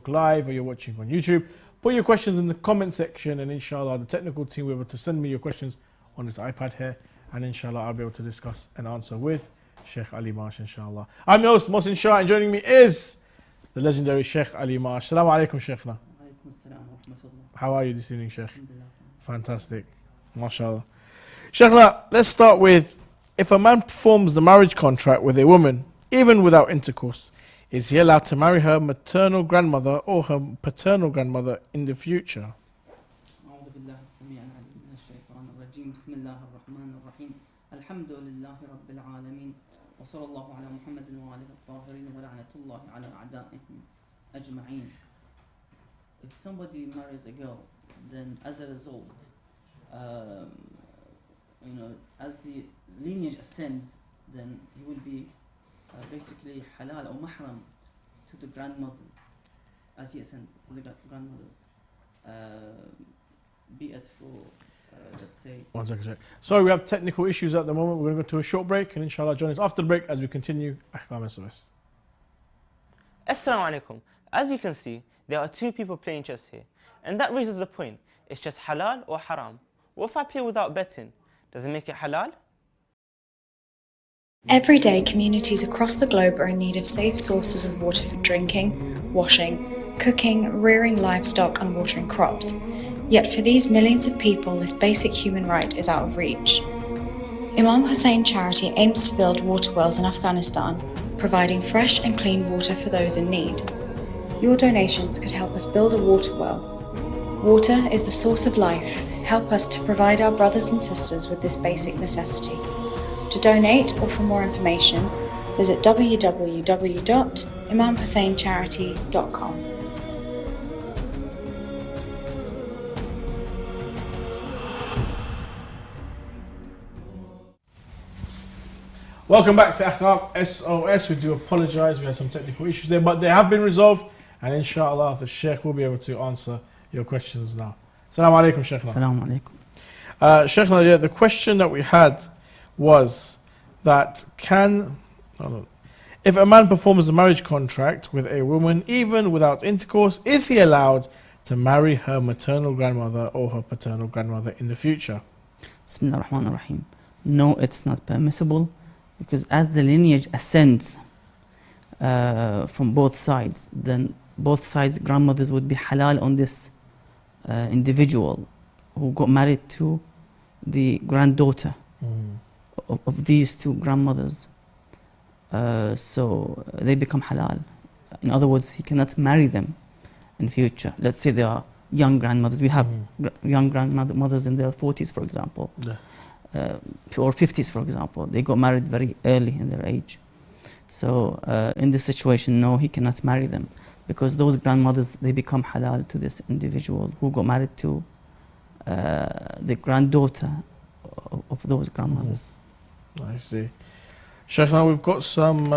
Live or you're watching on YouTube, put your questions in the comment section, and inshallah the technical team will be able to send me your questions on this iPad here, and inshallah I'll be able to discuss and answer with Sheikh Ali Maash, inshallah. I'm your host, Mohsin Shah, and joining me is the legendary Sheikh Ali Maash. Assalamu alaikum, Sheikhna. How are you this evening, Sheikh? Fantastic. MashaAllah. Sheikhna, let's start with, if a man performs the marriage contract with a woman, even without intercourse, is he allowed to marry her maternal grandmother or her paternal grandmother in the future? If somebody marries a girl, then as a result, as the lineage ascends, then he will be basically halal or mahram to the grandmother as he ascends to the grandmothers, be it for, let's say... One second, Sheikh. Sorry, we have technical issues at the moment. We're going to go to a short break, and inshallah join us after the break as we continue Ahkam SOS. Assalamu alaikum. As you can see, there are two people playing chess here. And that raises the point, is chess halal or haram? What if I play without betting? Does it make it halal? Every day, communities across the globe are in need of safe sources of water for drinking, washing, cooking, rearing livestock and watering crops. Yet for these millions of people, this basic human right is out of reach. Imam Hussein Charity aims to build water wells in Afghanistan, providing fresh and clean water for those in need. Your donations could help us build a water well. Water is the source of life. Help us to provide our brothers and sisters with this basic necessity. To donate or for more information, visit www.imamhusseincharity.com. Welcome back to Ahkam SOS. We do apologise, we had some technical issues there, but they have been resolved, and inshallah the Sheikh will be able to answer your questions now. Assalamu alaikum, Sheikhna. Assalamu alaikum. Sheikhna, yeah, the question that we had was that if a man performs a marriage contract with a woman, even without intercourse, is he allowed to marry her maternal grandmother or her paternal grandmother in the future? Bismillah ar-Rahman ar-Rahim. No, it's not permissible, because as the lineage ascends from both sides, then both sides' grandmothers would be halal on this individual who got married to the granddaughter of these two grandmothers. So they become halal. In other words, he cannot marry them in future. Let's say they are young grandmothers. We have young grandmothers in their 40s, for example, or 50s, for example. They got married very early in their age. So in this situation, no, he cannot marry them, because those grandmothers, they become halal to this individual who got married to the granddaughter of those grandmothers. I see. Sheikh, now we've got some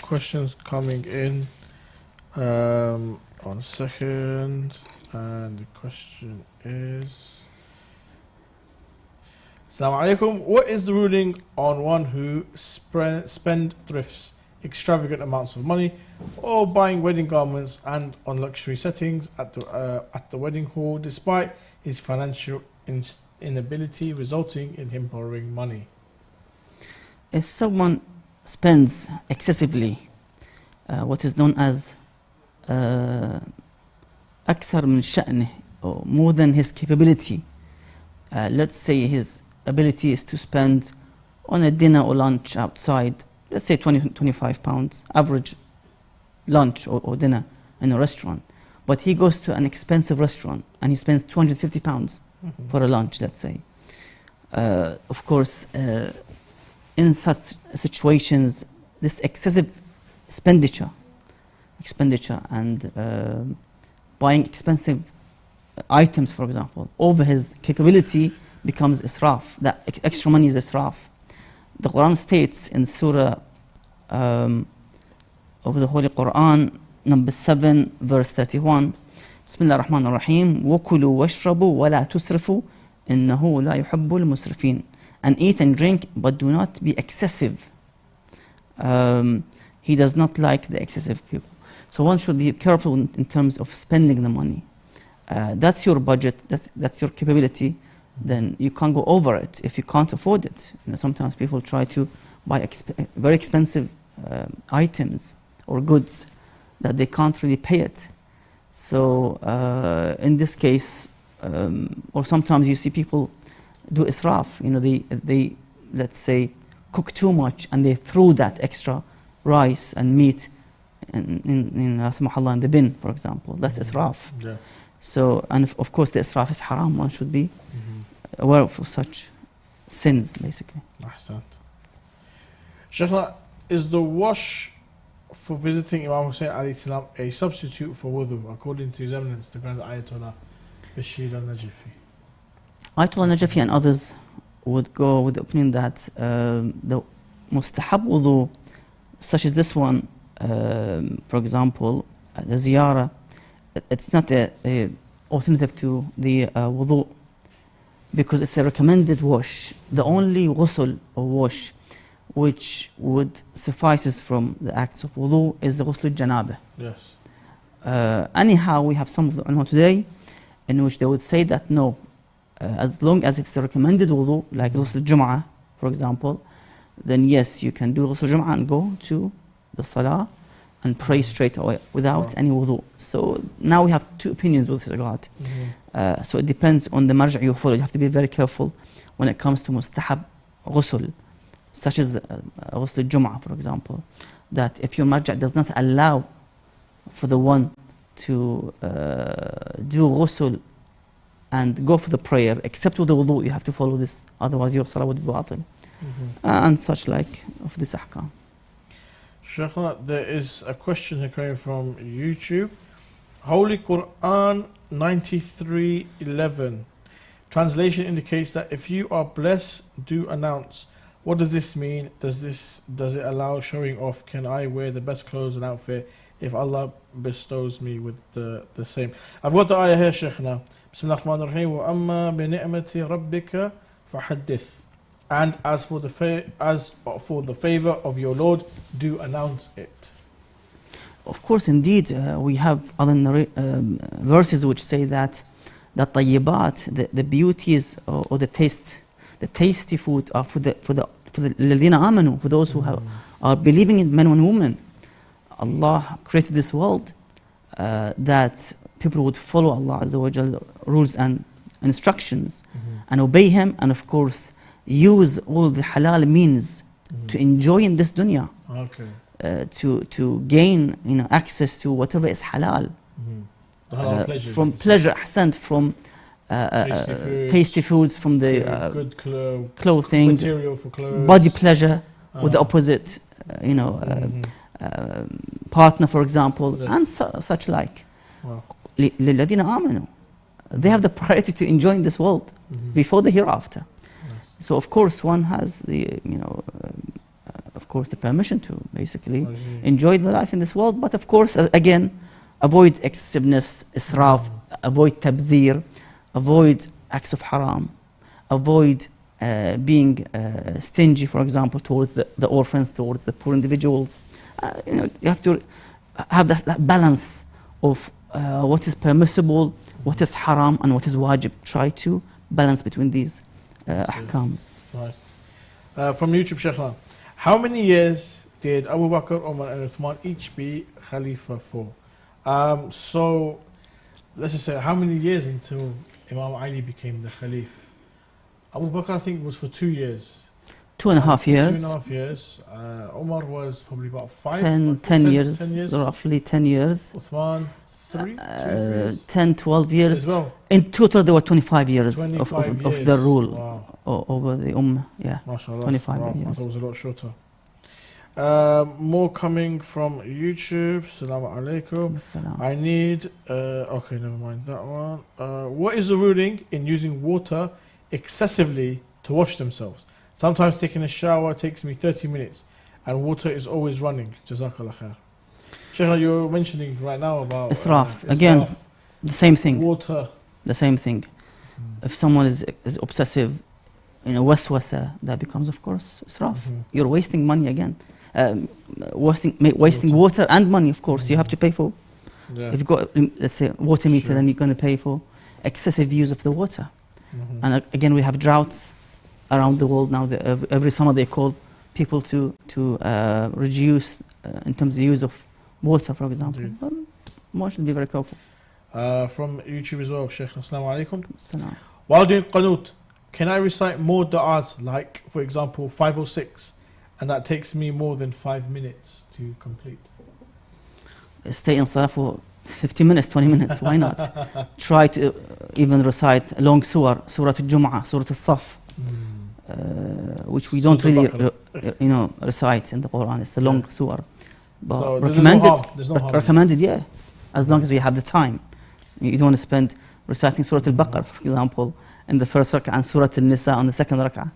questions coming in. One second, and the question is: Assalamu alaikum. What is the ruling on one who spendthrifts extravagant amounts of money, or buying wedding garments and on luxury settings at the wedding hall, despite his financial inability, resulting in him borrowing money? If someone spends excessively, what is known as أكثر من شأنه, or more than his capability, let's say his ability is to spend on a dinner or lunch outside, let's say 25 pounds, average lunch or dinner in a restaurant, but he goes to an expensive restaurant and he spends 250 pounds for a lunch, let's say. Of course, in such situations, this excessive expenditure and buying expensive items, for example, over his capability becomes israf. That extra money is israf. The Quran states in Surah of the Holy Quran, number 7, verse 31, Bismillah ar-Rahman ar-Rahim, وَكُلُوا وَاشْرَبُوا وَلَا تُسْرِفُوا إِنَّهُ لَا يُحِبُّ الْمُسْرِفِينَ. And eat and drink, but do not be excessive. He does not like the excessive people. So one should be careful in terms of spending the money. That's your budget, that's your capability, then you can't go over it if you can't afford it. You know, sometimes people try to buy very expensive items or goods that they can't really pay it. So in this case, or sometimes you see people do israf. You know, they let's say cook too much and they throw that extra rice and meat in the bin, for example. That's israf. Yeah. So, and of course the israf is haram. One should be aware of such sins, basically. Ahsant. Shaykhna, is the wash for visiting Imam Hussein alayhi salam a substitute for wudu, according to his eminence, the Grand Ayatollah Bashir al-Najafi? Ayatollah Najafi and others would go with the opinion that the mustahab wudu, such as this one, for example, the ziyarah, it's not a alternative to the wudu, because it's a recommended wash. The only ghusl or wash which would suffices from the acts of wudu is the ghusl al-janabah. Yes. Anyhow, we have some of the ulama today in which they would say that no, as long as it's a recommended wudu, like ghusl al-jum'ah, for example, then yes, you can do ghusl al-jum'ah and go to the salah and pray straight away without any wudu. So now we have two opinions with this regard. So it depends on the marja' you follow. You have to be very careful when it comes to mustahab ghusl, such as ghusl al-jum'ah, for example, that if your marja' does not allow for the one to do ghusl and go for the prayer, except with the wudu, you have to follow this, otherwise your salah would be batil. And such like of this ahkam. Shaykhna, there is a question here coming from YouTube. Holy Quran 93:11. Translation indicates that if you are blessed, do announce. What does this mean? Does it allow showing off? Can I wear the best clothes and outfit if Allah bestows me with the same? I've got the ayah here, Shaykhna. Bismillah ar-Rahman ar-Rahim. Wa amma bi ni'mati rabbika fahaddith. And as for the favor of your Lord, do announce it. Of course, indeed, we have other verses which say that the tayyibat, the beauties or the tasty food are for the ladina amanu, for those who are believing in men and women. Allah created this world that people would follow Allah Azza wa Jalla rules and instructions and obey Him, and of course use all the halal means to enjoy in this dunya. Okay. To gain access to whatever is halal, from pleasure, ahsant, from tasty foods, from the good clothing, material for clothes, body pleasure with the opposite, partner, for example, and such like. لِلَّذِينَ آمَنُوا. They have the priority to enjoy in this world before the hereafter. So of course one has the of course the permission to basically enjoy the life in this world, but of course again avoid excessiveness, israf, avoid tabdhir, avoid acts of haram, avoid being stingy, for example, towards the orphans, towards the poor individuals. You have to have that balance of what is permissible, what is haram, and what is wajib. Try to balance between these ahkams. Nice. From YouTube, Shaykhna, how many years did Abu Bakr, Umar and Uthman each be Khalifa for? So let's just say, how many years until Imam Ali became the Khalif? Abu Bakr, I think, was for 2 years. 2.5 years. 2.5 years. Umar was probably about 10 years, roughly 10 years. Uthman, 10, 12 years. As well. In total, there were 25 years, 25 of the rule. Wow. Over the Ummah. Yeah, MashaAllah. 25 wow. years. I thought it was a lot shorter. More coming from YouTube. Assalamu alaikum. Assalam. I need, okay, never mind that one. What is the ruling in using water excessively to wash themselves? Sometimes taking a shower takes me 30 minutes and water is always running. Jazakallah khair. Shaykh, you're mentioning right now about israf. Again, the same thing. Water. The same thing. If someone is obsessive, waswasa, that becomes, of course, israf. You're wasting money again. wasting water and money, of course. You have to pay for, Yeah. if you've got, let's say, water meter, Sure. then you're going to pay for excessive use of the water. Mhm. And again, we have droughts around the world now. Every summer they call people to reduce in terms of the use of water, for example. Indeed. Well, one should be very careful. From YouTube as well, Sheikh, Assalamu alaikum. Salam. While doing qanut, can I recite more du'as, like, for example, 5 or 6, and that takes me more than 5 minutes to complete? Stay in salah for 15 minutes, 20 minutes, why not? Try to even recite a long surah, Surah Al-Jum'ah, Surah Al-Saf, which we don't Surah really, Al-Baqarah. recite in the Quran. It's a long surah. But So there's recommended, no harm. There's no harm. recommended, yeah, as long as we have the time. You don't want to spend reciting Surah Al-Baqarah, for example, in the first rak'ah and Surah Al-Nisa on the second rak'ah,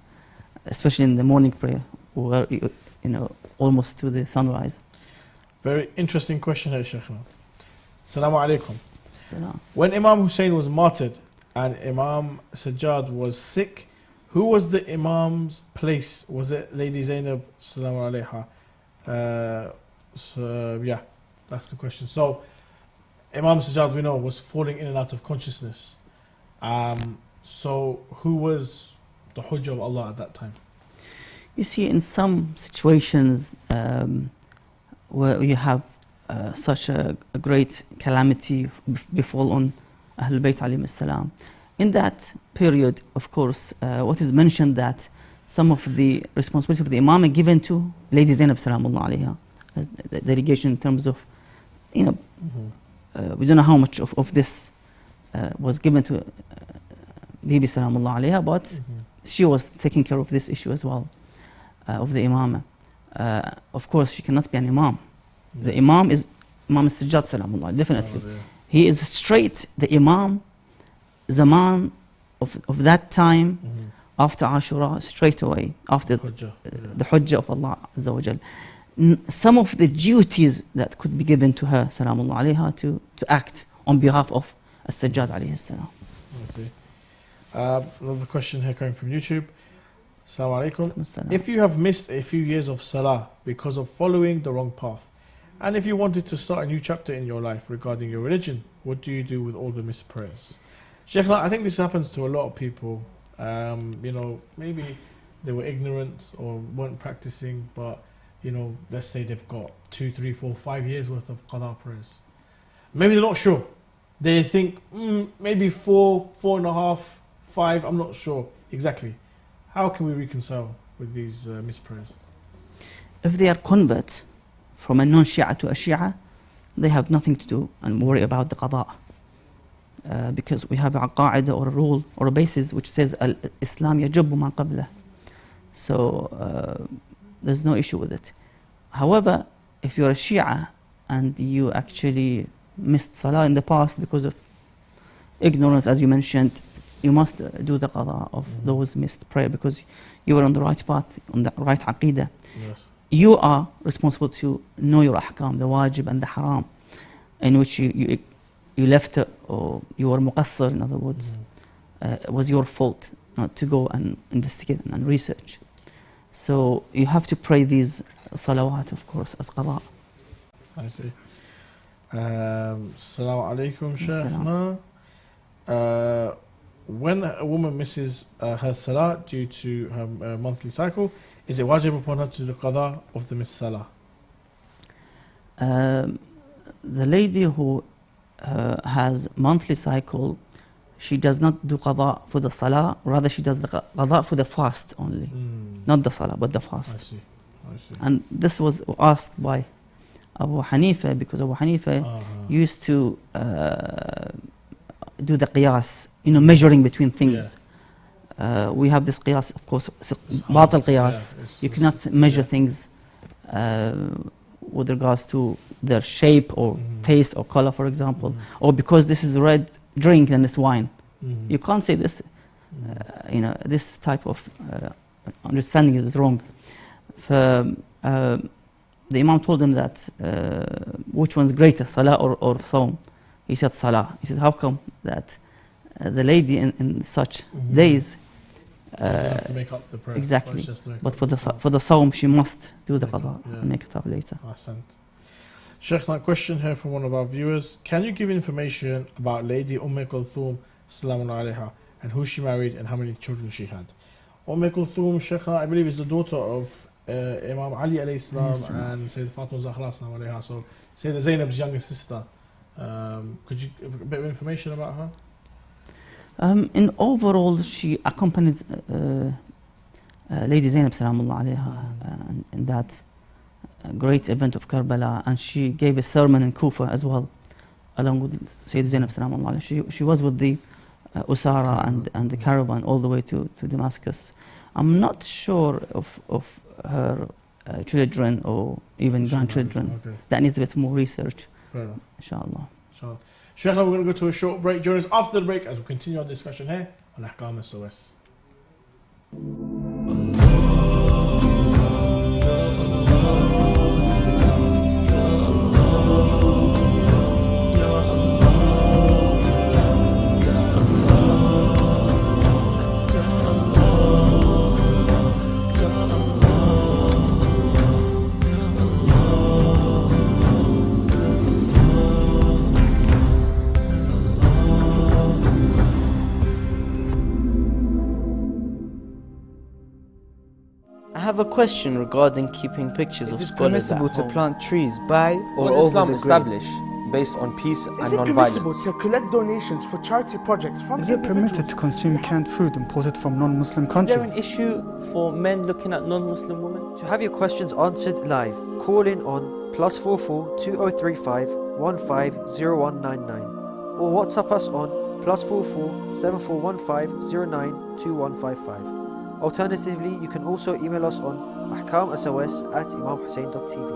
especially in the morning prayer, where, almost to the sunrise. Very interesting question here, Sheikh. Assalamu alaikum. Salam. When Imam Hussein was martyred and Imam Sajjad was sick, who was the Imam's place? Was it Lady Zainab? Assalamu alaiha. So, yeah, that's the question. So, Imam Sajjad, we know, was falling in and out of consciousness. So, who was the Hujjah of Allah at that time? You see, in some situations where you have such a great calamity befall on Ahlul Bayt alayhim salam, in that period, of course, what is mentioned that some of the responsibility of the Imam are given to Lady Zainab salamullah alayha, as the delegation in terms of, we don't know how much of this was given to Bibi salamullah alayha, but she was taking care of this issue as well, of the Imam. Of course, she cannot be an Imam. The Imam is Imam Sajjad salamullah, definitely. He is straight, the Imam, Zaman of that time, after Ashura, straight away, after the Hujjah of Allah Azza wa Jal. Some of the duties that could be given to her, salamullah alayha, to act on behalf of As-Sajjad alayhi salam. Another question here coming from YouTube. Assalamu alaikum. Assalam. If you have missed a few years of salah because of following the wrong path, and if you wanted to start a new chapter in your life regarding your religion, what do you do with all the missed prayers? Sheikh, I think this happens to a lot of people. Maybe they were ignorant or weren't practicing, but let's say they've got 2, 3, 4, 5 years worth of qada prayers. Maybe they're not sure. They think maybe 4, 4.5, 5. I'm not sure exactly. How can we reconcile with these missed prayers? If they are converts from a non-Shia to a Shia, they have nothing to do and worry about the qada. Because we have a qaida or a rule or a basis which says Al-Islam yajubbu ma qablah. So there's no issue with it. However, if you're a Shia and you actually missed Salah in the past because of ignorance, as you mentioned, you must do the qada of those missed prayer because you were on the right path, on the right aqidah. Yes. You are responsible to know your ahkam, the wajib and the haram, in which you left it, or you were muqassir, in other words. It was your fault not to go and investigate and research. So you have to pray these salawat, of course, as qada. I see. Assalamu alaikum, Shaykhna. When a woman misses her salah due to her monthly cycle, is it wajib upon her to do the qada of the missed salah? The lady who has monthly cycle, she does not do qada for the salah, rather she does the qada for the fast only. Not the salah, but the fast. I see. And this was asked by Abu Hanifa, because Abu Hanifa used to do the qiyas, measuring between things. We have this qiyas, of course, batil qiyas. You cannot measure things with regards to their shape or taste or color, for example, or because this is red drink and this wine. You can't say this. This type of understanding is wrong. The Imam told him that which one's greater, salah or sawm? He said salah. He said, how come that the lady in such days have to make up the prayer. Exactly. But for the Sawm, she must do the qada and make it up later. Sheikh, a question here from one of our viewers. Can you give information about Lady Kulthum Salamun alayha and who she married and how many children she had? Kulthum, Sheikh, I believe is the daughter of Imam Ali alayhi salam and Sayyid Fatima Zahra Salamun alayha. So Sayyid Zainab's younger sister. Could you give a bit of information about her? In overall, she accompanied Lady Zainab Salamullah alayha in that great event of Karbala, and she gave a sermon in Kufa as well, along with Sayyid Zainab Salamullah alayha. She was with the Usara and the caravan all the way to Damascus. I'm not sure of her children or even grandchildren. Okay. That needs a bit more research. Fair enough. Inshallah. Sheikh, we're going to go to a short break. Join us after the break as we continue our discussion here on Ahkam SOS. I have a question regarding keeping pictures of scholars. Is it permissible to plant trees by or over Islam the established based on peace and non-violence? Is it permissible to collect donations for charity projects from Is it permitted to consume canned food imported from non-Muslim countries? Is there an issue for men looking at non-Muslim women? To have your questions answered live, call in on +44 2035 150199 or WhatsApp us on +44 7415 092155. Alternatively, you can also email us on Ahkam SOS at imamhussein.tv.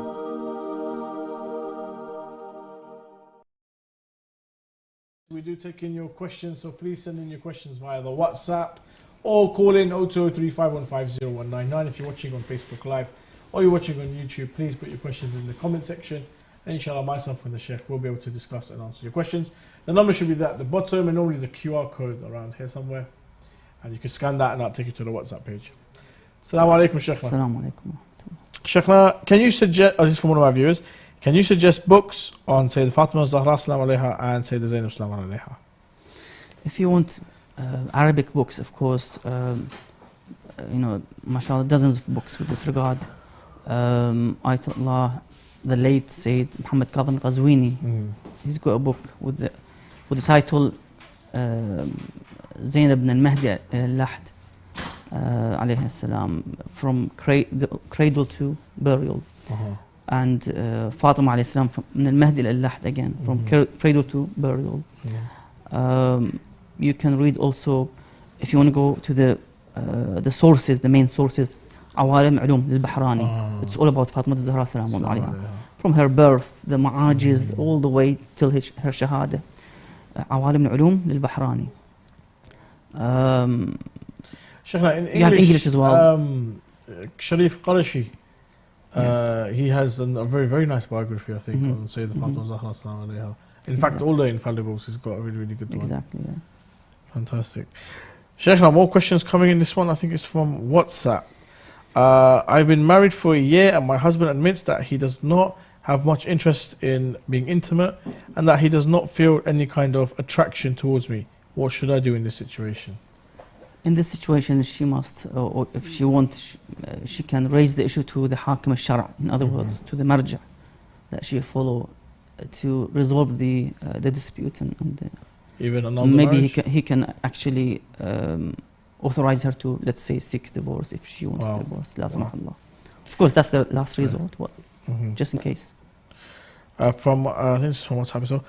We do take in your questions, so please send in your questions via the WhatsApp or call in 0203 515 0199 if you're watching on Facebook Live or you're watching on YouTube. Please put your questions in the comment section, and inshallah myself and the Sheikh will be able to discuss and answer your questions. The number should be at the bottom, and normally there's a QR code around here somewhere, and you can scan that and that'll take you to the WhatsApp page. Assalamu alaikum, Sheikhna. Assalamu alaikum. Sheikhna, can you suggest, this is from one of our viewers, can you suggest books on Sayyid Fatima Zahra Salamu alayha and Sayyid Zainab Salamu alayha? If you want Arabic books, of course, mashallah, dozens of books with this regard. Ayatollah, the late Sayyid Muhammad Kadhim Ghazwini, he's got a book with the title Zainab ibn al-Mahdi al-Lahd alayhi salam, from cradle to burial. And Fatima alayhi salam from al-Mahdi al-Lahd again, from cradle to burial. You can read also, if you want to go to the sources, the main sources, Alim Ulum al-Bahrani. It's all about Fatima al-Zahra salamun alayha. From her birth, the ma'ajiz, all the way till her shahada. Alim Ulum al-Bahrani. Sheikhna, in English, you have English as well. Sharif Qarashi, Yes. he has a very, very nice biography, I think, on Sayyid Fatima Zahra Salamu alayha. In fact, all the infallibles, he's got a really, really good one. Exactly, yeah. Fantastic. Sheikhna, more questions coming in. This one, I think, is from WhatsApp. I've been married for a year and my husband admits that he does not have much interest in being intimate and that he does not feel any kind of attraction towards me. What should I do in this situation? In this situation, she must, or if she wants, she can raise the issue to the Ahkam SOS. In other words, to the marja that she follow to resolve the dispute, and even maybe he can actually authorize her to, let's say, seek divorce if she wants divorce. Wow. Of course, that's the last resort, but just in case. I think this is from WhatsApp as well.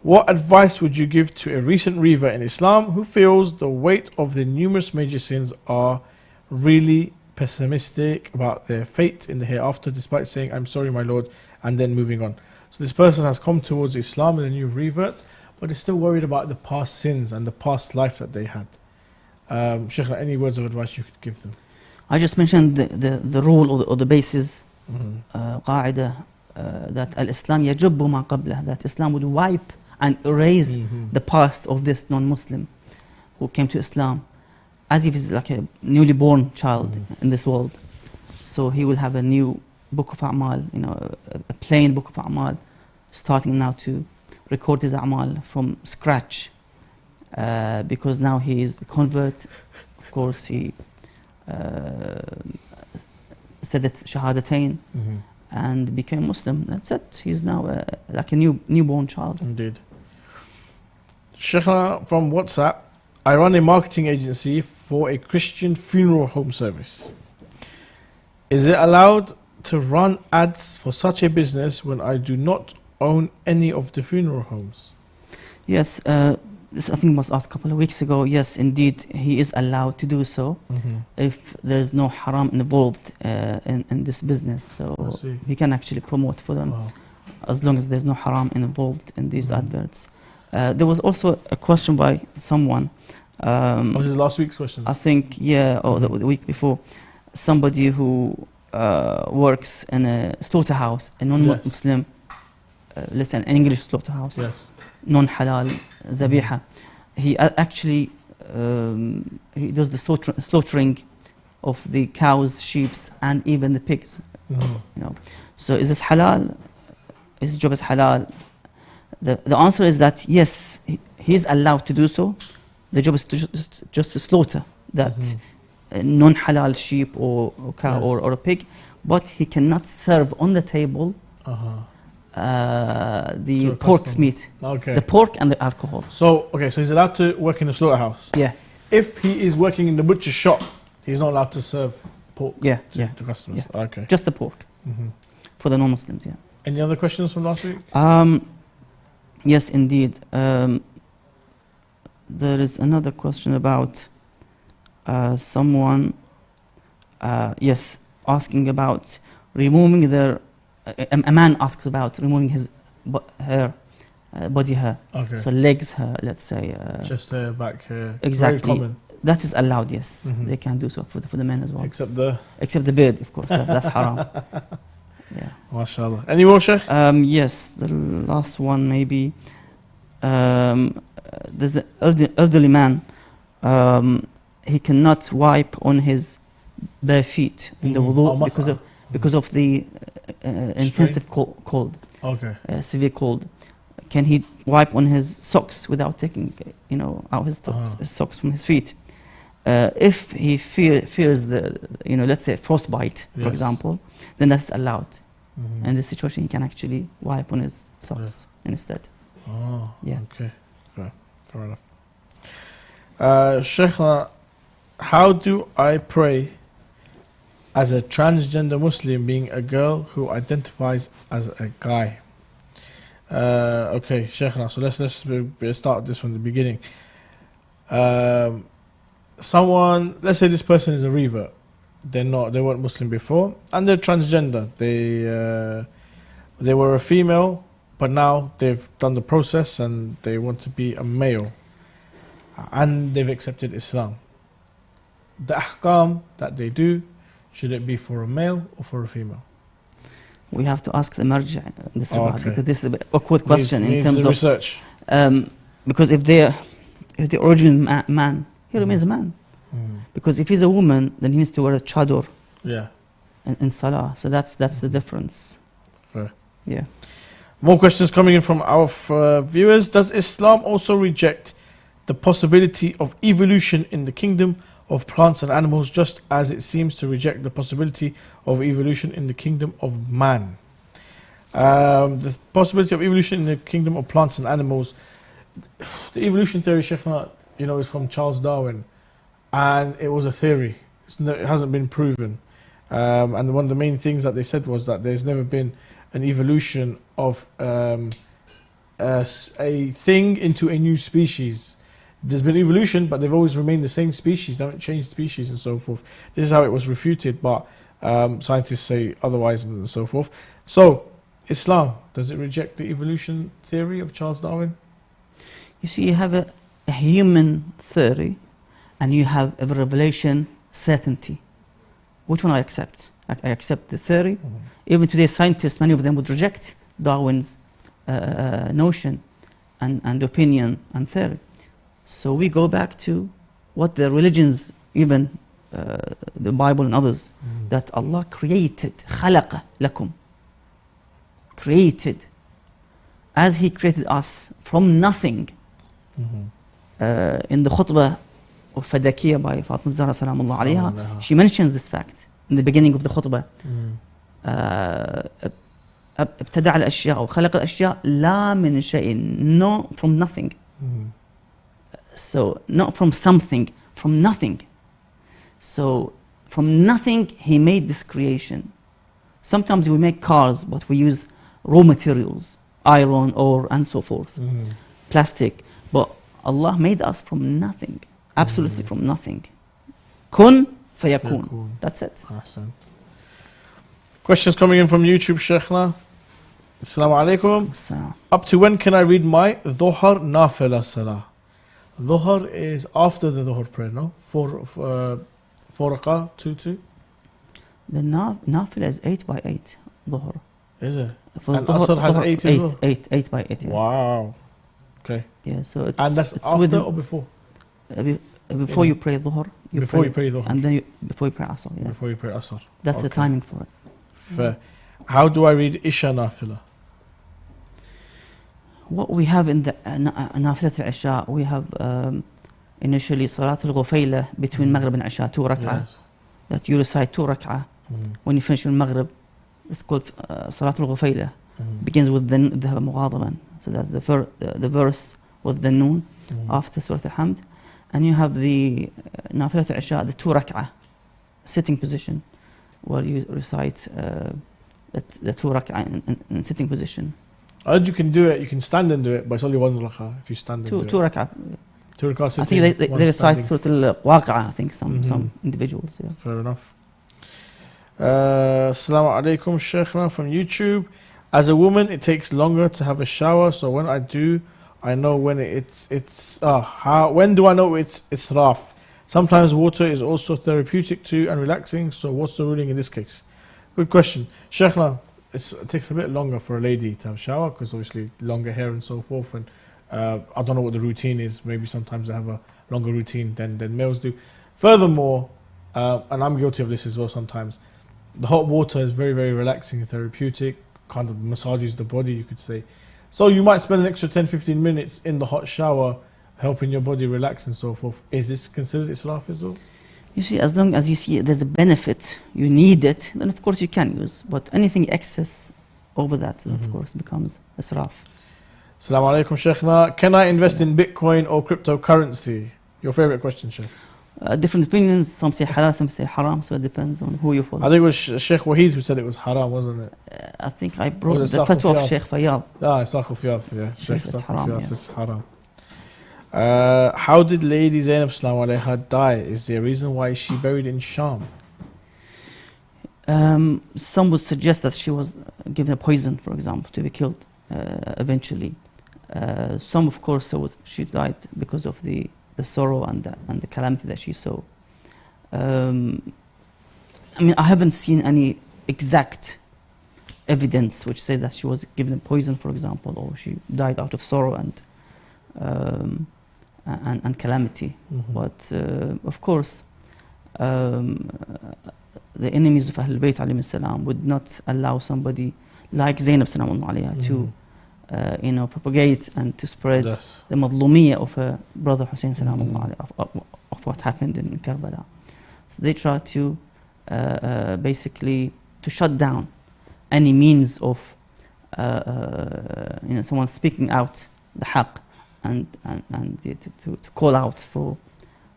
What advice would you give to a recent revert in Islam who feels the weight of the numerous major sins are really pessimistic about their fate in the hereafter, despite saying, "I'm sorry, my Lord," and then moving on? So this person has come towards Islam in a new revert, but is still worried about the past sins and the past life that they had. Sheikh, any words of advice you could give them? I just mentioned the rule or the basis, قاعدة, that al-Islam يجب ما قبله, that Islam would wipe and erase the past of this non-Muslim who came to Islam. as if he's like a newly born child in this world. So he will have a new book of a'mal, you know, a plain book of a'mal, starting now to record his a'mal from scratch, because now he is a convert. Of course, he said that shahadatain and became Muslim. That's it. He's now like a newborn child. Indeed. Sheikhna from WhatsApp, I run a marketing agency for a Christian funeral home service. Is it allowed to run ads for such a business when I do not own any of the funeral homes? Yes, this I think was asked a couple of weeks ago. Yes, indeed, he is allowed to do so if there's no haram involved in this business. So he can actually promote for them as long as there's no haram involved in these adverts. There was also a question by someone. Was this last week's question? I think, yeah, or the week before. Somebody who works in a slaughterhouse, a non-Muslim, let's say an English slaughterhouse, non-halal, zabiha. He actually he does the slaughtering of the cows, sheep, and even the pigs. You know, so is this halal? His job is halal. The answer is that yes, he is allowed to do so. The job is just to slaughter that non-halal sheep or cow or a pig, but he cannot serve on the table the pork's meat, the pork and the alcohol. So so he's allowed to work in the slaughterhouse. Yeah. If he is working in the butcher shop, he's not allowed to serve pork to customers. Yeah. Okay. Just the pork for the non-Muslims. Yeah. Any other questions from last week? Yes, indeed. There is another question about someone, asking about removing their. A man asks about removing his hair, body hair. Okay. So legs hair, let's say. Chest hair, back hair. Exactly. Very common. That is allowed. Yes, they can do so for the men as well. Except the beard, of course. That's haram. Yeah. MashaAllah. Any more, Sheikh? Yes, the last one maybe. There's an elderly man. He cannot wipe on his bare feet in the wudu because of the intensive cold. Okay. Severe cold. Can he wipe on his socks without taking, out his socks from his feet? If he fears the, let's say frostbite, for example, then that's allowed. In this situation, he can actually wipe on his socks instead. Oh, yeah. Okay, fair enough. Sheikh, how do I pray as a transgender Muslim, being a girl who identifies as a guy? Okay, Sheikh, so let's start this from the beginning. Someone, let's say this person is a revert. They weren't Muslim before, and they're transgender. They were a female, but now they've done the process and they want to be a male, and they've accepted Islam. The ahkam that they do, should it be for a male or for a female? We have to ask the marja in this regard, because this is an awkward question in terms of research. Because if the original man, he remains a man. Because if he's a woman, then he needs to wear a chador. Yeah. In salah. So that's the difference. Fair. Yeah. More questions coming in from our viewers. Does Islam also reject the possibility of evolution in the kingdom of plants and animals, just as it seems to reject the possibility of evolution in the kingdom of man? The possibility of evolution in the kingdom of plants and animals, the evolution theory, Sheikhna, is from Charles Darwin, and it was a theory. It hasn't been proven. And one of the main things that they said was that there's never been an evolution of a thing into a new species. There's been evolution, but they've always remained the same species. They haven't changed species and so forth. This is how it was refuted, but scientists say otherwise and so forth. So, Islam, does it reject the evolution theory of Charles Darwin? You see, you have a human theory, and you have a revelation certainty. Which one I accept? I accept the theory. Even today, scientists, many of them would reject Darwin's notion and opinion and theory. So we go back to what the religions even the Bible and others, that Allah created, خلق لكم, created, as He created us from nothing. In the khutbah of Fadakiyah by Fatima Zahra Salamullah alayha, she mentions this fact in the beginning of the khutbah. ابتدع الأشياء أو خلق الأشياء لا من شيء, no, from nothing. So not from something, from nothing. So from nothing He made this creation. Sometimes we make cars, but we use raw materials, iron, ore, and so forth, plastic. But Allah made us from nothing, absolutely from nothing. Kun fayakun. That's it. Questions coming in from YouTube, Sheikhna. Assalamu alaikum. Up to when can I read my Dhuhr Nafila Salah? Dhuhr is after the Dhuhr prayer, no? 4 rakah, 2. The Nafila is 8 by 8. Dhuhr. Is it? For and Asr has 8 as well? 8 by 8. Yeah. Wow. Okay. Yeah, so it's, and that's after or before? Before you pray Dhuhr. You pray Dhuhr. And then before you pray Asr. Yeah. Before you pray Asr. That's the timing for it. Fair. How do I read Isha Nafila? What we have in the Nafilat al-Isha, we have initially Salat al-Ghufayla between Maghrib and Isha, 2 rak'ah. Yes. That you recite 2 rak'ah. When you finish your Maghrib, it's called Salat al-Ghufayla. Begins with the Mughadaban. So that's the verse with the Noon after Surah Al-Hamd. And you have the Nafilat al-Isha, the 2 rak'ah, sitting position, where you recite the 2 rak'ah in sitting position. You can do it, you can stand and do it, but it's only 1 rak'ah if you stand and do it. 2 rak'ah. 2 rak'ah sitting. I think they recite Surah Al-Waqi'ah, I think some individuals. Yeah. Fair enough. Assalamu alaikum, Sheikhna from YouTube. As a woman, it takes longer to have a shower, so when I do, I know when when do I know it's israf? Sometimes water is also therapeutic too and relaxing, so what's the ruling in this case? Good question. Sheikhna, it takes a bit longer for a lady to have a shower because obviously longer hair and so forth, and I don't know what the routine is. Maybe sometimes they have a longer routine than males do. Furthermore, and I'm guilty of this as well sometimes, the hot water is very, very relaxing and therapeutic, kind of massages the body, you could say. So you might spend an extra 10-15 minutes in the hot shower helping your body relax and so forth. Is this considered israf as well? You see, as long as you see there's a benefit, you need it, then of course you can use. But anything excess over that, of course, becomes israf. Assalamu alaikum, Sheikhna. Can I invest in Bitcoin or cryptocurrency? Your favorite question, Sheikh. Different opinions, some say halal, some say haram, so it depends on who you follow. I think it was Sheikh Wahid who said it was haram, wasn't it? I think I brought the fatwa of Sheikh Fayyad. Sheikh Fayyad, yeah. Sheikh haram, says haram. How did Lady Zainab Sallallahu Alaiha die? Is there a reason why she buried in Sham? Some would suggest that she was given a poison, for example, to be killed eventually. Some, of course, she died because of the sorrow and the calamity that she saw. I mean, I haven't seen any exact evidence which says that she was given a poison, for example, or she died out of sorrow and calamity. But of course, the enemies of Ahlul Bayt alayhim salam would not allow somebody like Zainab salam alayha to propagate and to spread the madlumiyya of her brother Hussein salam of what happened in Karbala. So they try to basically to shut down any means of someone speaking out the haqq and to call out for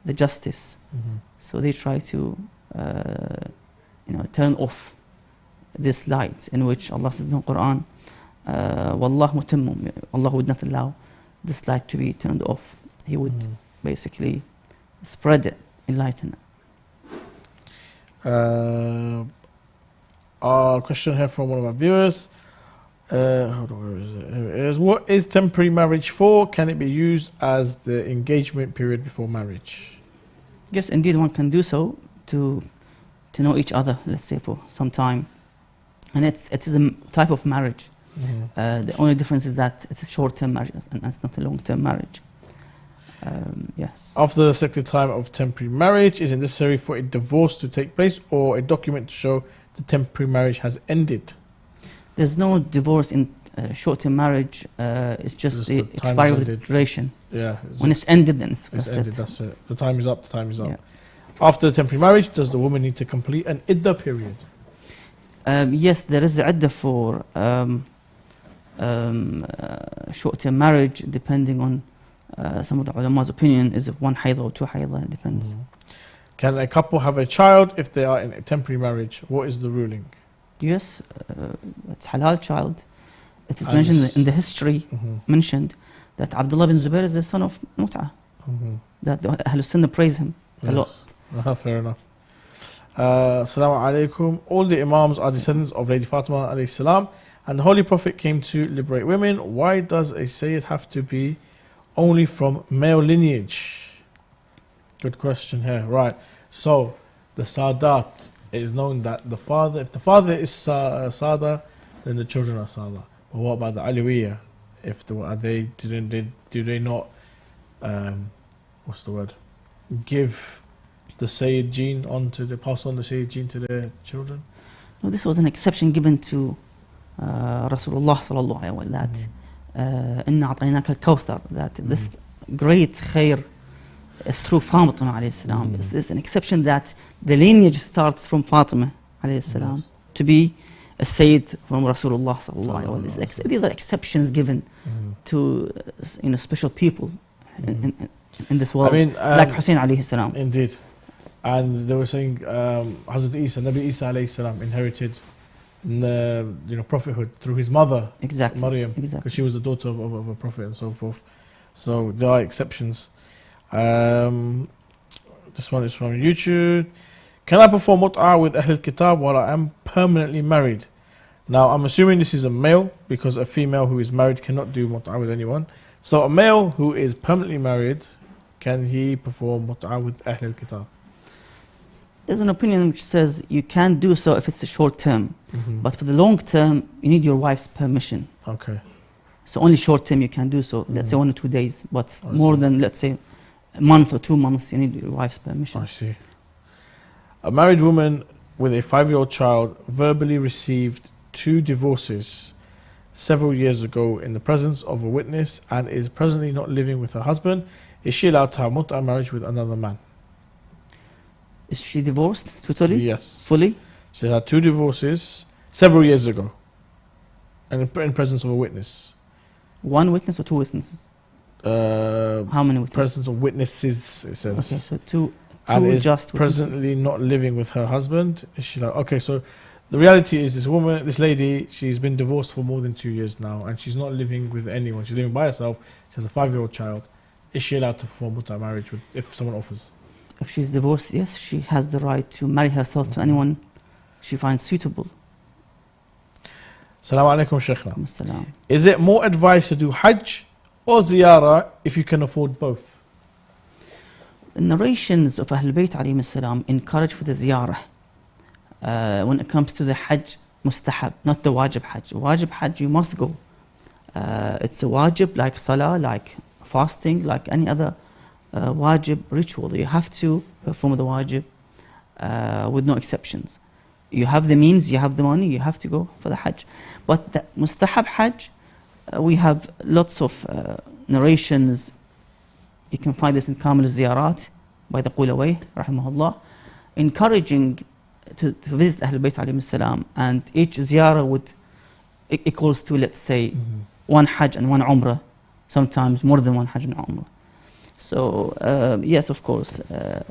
the justice. So they try to turn off this light in which Allah says in the Quran, Wallahu mutimmum, Allah would not allow this light to be turned off. He would basically spread it, enlighten it. A question here from one of our viewers. Hold on, where is it? Here it is. What is temporary marriage for? Can it be used as the engagement period before marriage? Yes, indeed, one can do so to know each other, let's say, for some time. And it is a type of marriage. The only difference is that it's a short-term marriage and it's not a long-term marriage. Yes. After the selected time of temporary marriage, is it necessary for a divorce to take place or a document to show the temporary marriage has ended? There's no divorce in short-term marriage. It's just the expiry of the duration. Yeah. When it's ended, then it's ended. That's it. The time is up. The time is up. Yeah. After the temporary marriage, does the woman need to complete an iddah period? Yes, there is iddah for short-term marriage, depending on some of the ulama's opinion. Is it 1 haida or 2 haida? It depends. Can a couple have a child if they are in a temporary marriage? What is the ruling? Yes, it's halal child. It is mentioned in the history, mentioned that Abdullah bin Zubair is the son of Mut'ah. That the Ahlul Sunnah praise him a lot. Fair enough. Assalamu alaikum. All the Imams are descendants of Lady Fatima alayhi salam, and the Holy Prophet came to liberate women. Why does a Sayyid have to be only from male lineage? Good question here. Right. So, the Sadat, it is known that the father, if the father is Sada, then the children are Sada. But what about the Alawiyya? If do they not, what's the word? Give the Sayyid gene pass on the Sayyid gene to their children? No, this was an exception given to Rasulullah sallallahu alaihi wasallam, that inna a'tainaka al-kawthar, that this great khair is through Fatima alayhi salam. It's an exception that the lineage starts from Fatima alayhi salam to be a Sayyid from Rasulullah sallallahu alaihi wasallam. These are exceptions given to special people in this world, like Hussein alayhi salam. Indeed. And they were saying Hazrat Isa, Nabi Isa alayhi salam inherited prophethood through his mother, Maryam, because she was the daughter of a prophet and so forth. So there are exceptions. This one is from YouTube. Can I perform mut'ah with Ahlul Kitab while I am permanently married? Now I'm assuming this is a male, because a female who is married cannot do mut'ah with anyone. So a male who is permanently married, can he perform mut'ah with Ahlul Kitab? There's an opinion which says you can do so if it's a short term, but for the long term, you need your wife's permission. Okay. So only short term you can do so, let's say 1 or 2 days, but more than, let's say, a month or 2 months, you need your wife's permission. I see. A married woman with a 5-year-old child verbally received 2 divorces several years ago in the presence of a witness and is presently not living with her husband. Is she allowed to have mut'ah marriage with another man? Is she divorced totally? Yes. Fully? She had 2 divorces several years ago and in presence of a witness. 1 witness or 2 witnesses? How many witnesses? Presence of witnesses, it says. Okay, so two and is just presently not living with her husband. Is she like, okay, so the reality is this lady, she's been divorced for more than 2 years now and she's not living with anyone. She's living by herself. She has a 5-year-old child. Is she allowed to perform mut'ah marriage if someone offers? If she's divorced, yes, she has the right to marry herself to anyone she finds suitable. Assalamu alaikum, Shaykhna. Is it more advised to do Hajj or Ziyarah if you can afford both? The narrations of Ahlul Bayt alayhim salam encourage for the Ziyarah. When it comes to the Hajj, mustahab, not the wajib Hajj. Wajib Hajj, you must go. It's a wajib like Salah, like fasting, like any other wajib ritual. You have to perform the wajib with no exceptions. You have the means, you have the money, you have to go for the Hajj. But the mustahab Hajj, we have lots of narrations. You can find this in Kamil Ziyarat by the Qulaway, rahimahullah, encouraging to visit Ahlul Bayt alayhim salam, and each ziyarah would equals to, let's say, 1 Hajj and 1 Umrah, sometimes more than 1 Hajj and Umrah. So yes, of course, to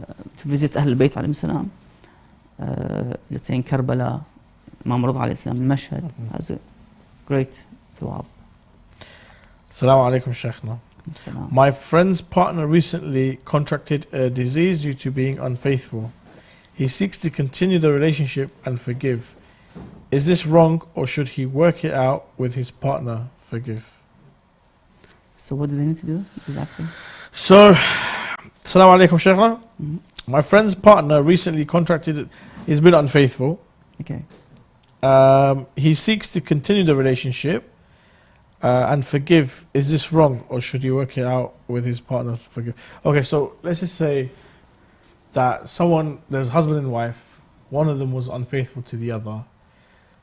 visit Ahlul Bayt alayhim salam, let's say in Karbala, Imam Rida alayhi salam, Mashhad, has a great thawab. Assalamu alaikum, Shaykhna. My friend's partner recently contracted a disease due to being unfaithful. He seeks to continue the relationship and forgive. Is this wrong, or should he work it out with his partner? Forgive. So what do they need to do exactly? So, Assalamu alaikum, Shaykhna. My friend's partner recently contracted, he's been unfaithful. Okay. He seeks to continue the relationship and forgive, is this wrong, or should he work it out with his partner to forgive? Okay, so let's just say that there's husband and wife, one of them was unfaithful to the other.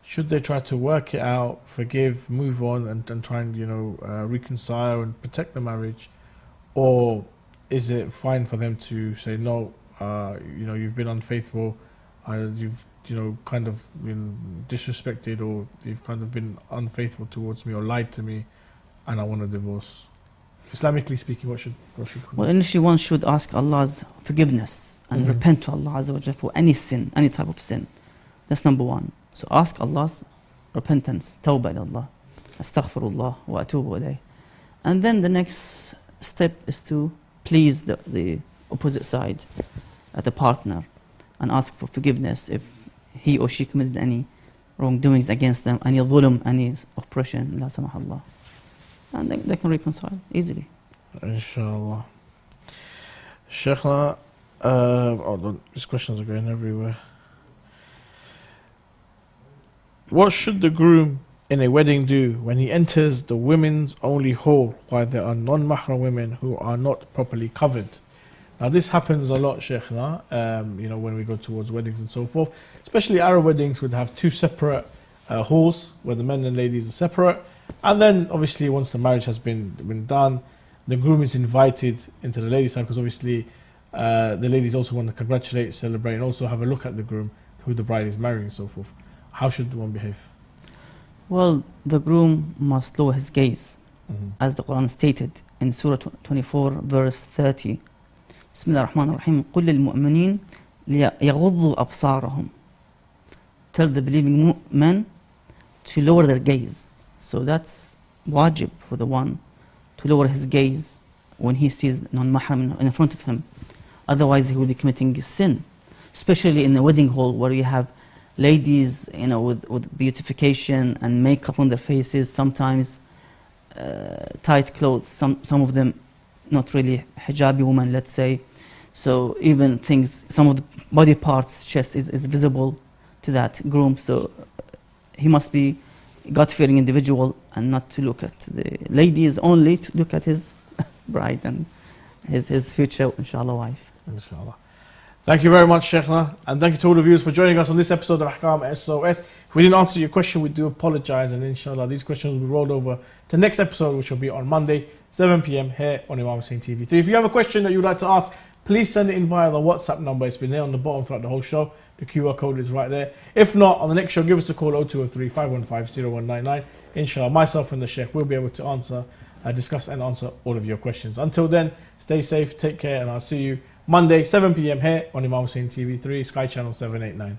Should they try to work it out, forgive, move on, and try and reconcile and protect the marriage, or is it fine for them to say no? You've been unfaithful, you've kind of been disrespected, or you've kind of been unfaithful towards me or lied to me, and I want a divorce. Islamically speaking, what should Well, initially one should ask Allah's forgiveness and repent to Allah Azza wa Jalla for any sin, any type of sin. That's number one. So ask Allah's repentance, tawbah ila Allah, astaghfirullah wa atubu ilayh. And then the next step is to please the opposite side, the partner, and ask for forgiveness if he or she committed any wrongdoings against them, any dhulm, any oppression, la samahallah. And they can reconcile easily. Inshallah. Sheikhna, these questions are going everywhere. What should the groom in a wedding do when he enters the women's only hall while there are non-mahram women who are not properly covered? Now this happens a lot, Sheikhna, when we go towards weddings and so forth. Especially Arab weddings would have two separate halls where the men and ladies are separate. And then obviously once the marriage has been done, the groom is invited into the ladies' side, because obviously the ladies also want to congratulate, celebrate, and also have a look at the groom, who the bride is marrying and so forth. How should one behave? Well, the groom must lower his gaze, as the Quran stated in Surah 24, verse 30. Bismillah ar-Rahman ar-Rahim. قُلْ لِلْمُؤْمِنِينَ لِيَغُضُّوا أَبْصَارَهُم. Tell the believing men to lower their gaze. So that's wajib for the one to lower his gaze when he sees non-mahram in front of him. Otherwise he will be committing a sin. Especially in the wedding hall where you have ladies, with beautification and makeup on their faces, sometimes tight clothes, some of them not really hijabi women, let's say. So even some of the body parts, chest is visible to that groom. So he must be God-fearing individual and not to look at the ladies, only to look at his bride and his future, inshallah, wife. Inshallah. Thank you very much, Sheikhna, and thank you to all the viewers for joining us on this episode of Ahkam SOS. If we didn't answer your question, we do apologize, and inshallah these questions will be rolled over to next episode, which will be on Monday, 7 p.m. here on Imam Hussein TV. If you have a question that you'd like to ask, please send it in via the WhatsApp number. It's been there on the bottom throughout the whole show. The QR code is right there. If not, on the next show, give us a call 0203 515 0199. Inshallah, myself and the Sheikh will be able to discuss and answer all of your questions. Until then, stay safe, take care, and I'll see you Monday, 7 p.m. here on Imam Hussein TV 3, Sky Channel 789.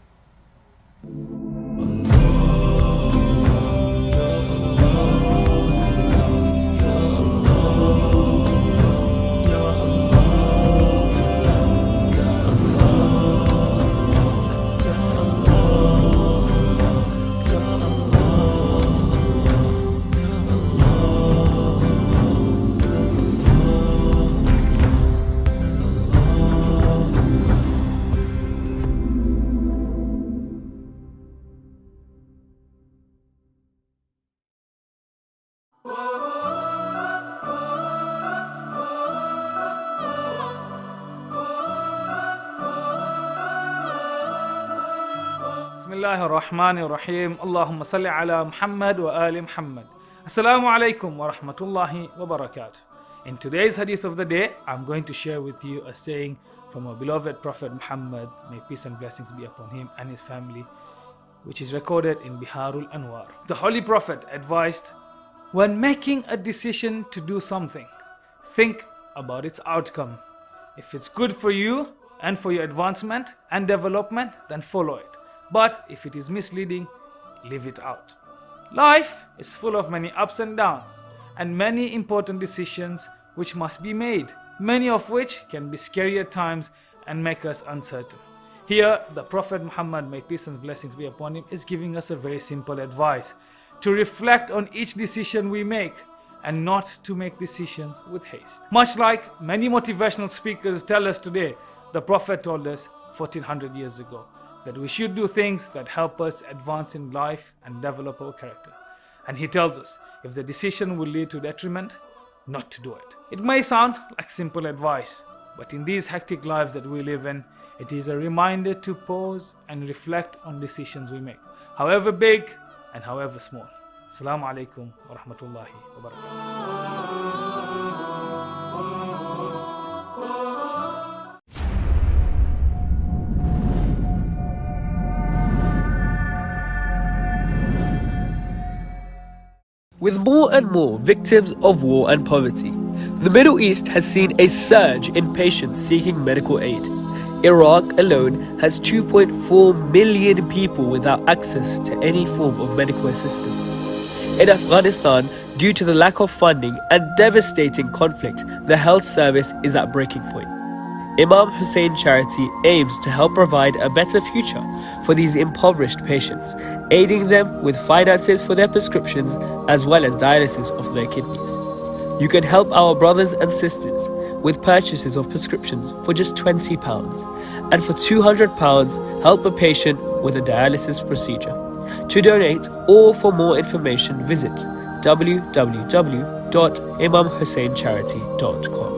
Bismillahirrahmanirrahim. Allahumma salli ala Muhammad wa ali Muhammad. Assalamu alaikum wa rahmatullahi wa barakatuh. In today's hadith of the day, I'm going to share with you a saying from our beloved Prophet Muhammad, may peace and blessings be upon him and his family, which is recorded in Biharul Anwar. The Holy Prophet advised, when making a decision to do something, think about its outcome. If it's good for you and for your advancement and development, then follow it. But if it is misleading, leave it out. Life is full of many ups and downs and many important decisions which must be made, many of which can be scary at times and make us uncertain. Here, the Prophet Muhammad, may peace and blessings be upon him, is giving us a very simple advice: to reflect on each decision we make and not to make decisions with haste. Much like many motivational speakers tell us today, the Prophet told us 1400 years ago that we should do things that help us advance in life and develop our character. And he tells us if the decision will lead to detriment, not to do it. It may sound like simple advice, but in these hectic lives that we live in, it is a reminder to pause and reflect on decisions we make, however big and however small. Assalamu alaikum wa rahmatullahi wa barakatuh. With more and more victims of war and poverty, the Middle East has seen a surge in patients seeking medical aid. Iraq alone has 2.4 million people without access to any form of medical assistance. In Afghanistan, due to the lack of funding and devastating conflict, the health service is at breaking point. Imam Hussein Charity aims to help provide a better future for these impoverished patients, aiding them with finances for their prescriptions as well as dialysis of their kidneys. You can help our brothers and sisters with purchases of prescriptions for just £20, and for £200 help a patient with a dialysis procedure. To donate or for more information, visit www.imamhusseincharity.com.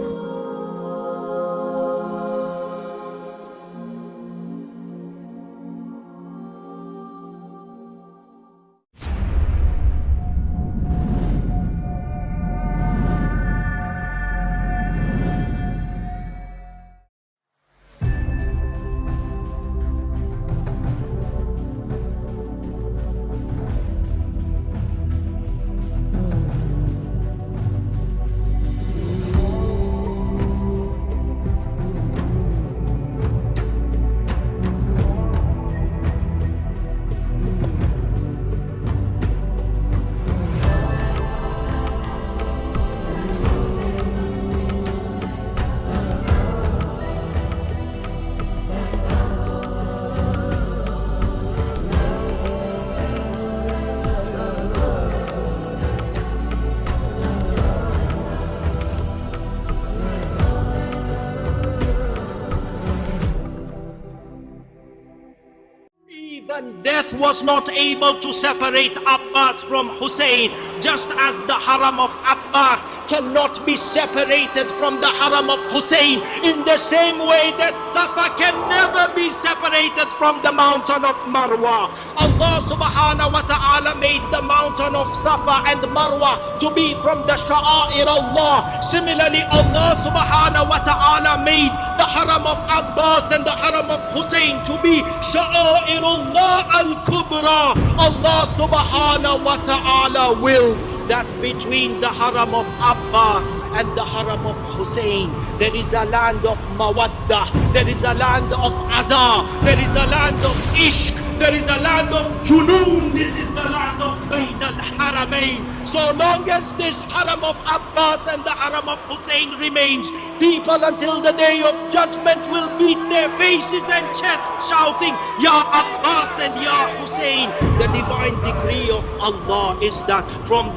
Even death was not able to separate Abbas from Hussein, just as the haram of Abbas cannot be separated from the haram of Hussein, in the same way that Safa can never be separated from the mountain of Marwa. Allah subhanahu wa ta'ala made the mountain of Safa and Marwa to be from the Sha'air Allah. Similarly, Allah subhanahu wa ta'ala made the haram of Abbas and the haram of Hussein to be Sha'air Allah al-Kubra. Allah subhanahu wa ta'ala willed that between the haram of Abbas and the haram of Hussein, there is a land of Mawaddah, there is a land of Azar, there is a land of Ishq, there is a land of Junoon. This is the land of Bayn al-Haramain. So long as this haram of Abbas and the haram of Hussein remains, people until the day of judgment will beat their faces and chests shouting, Ya Abbas and Ya Hussein. The divine decree of Allah is that from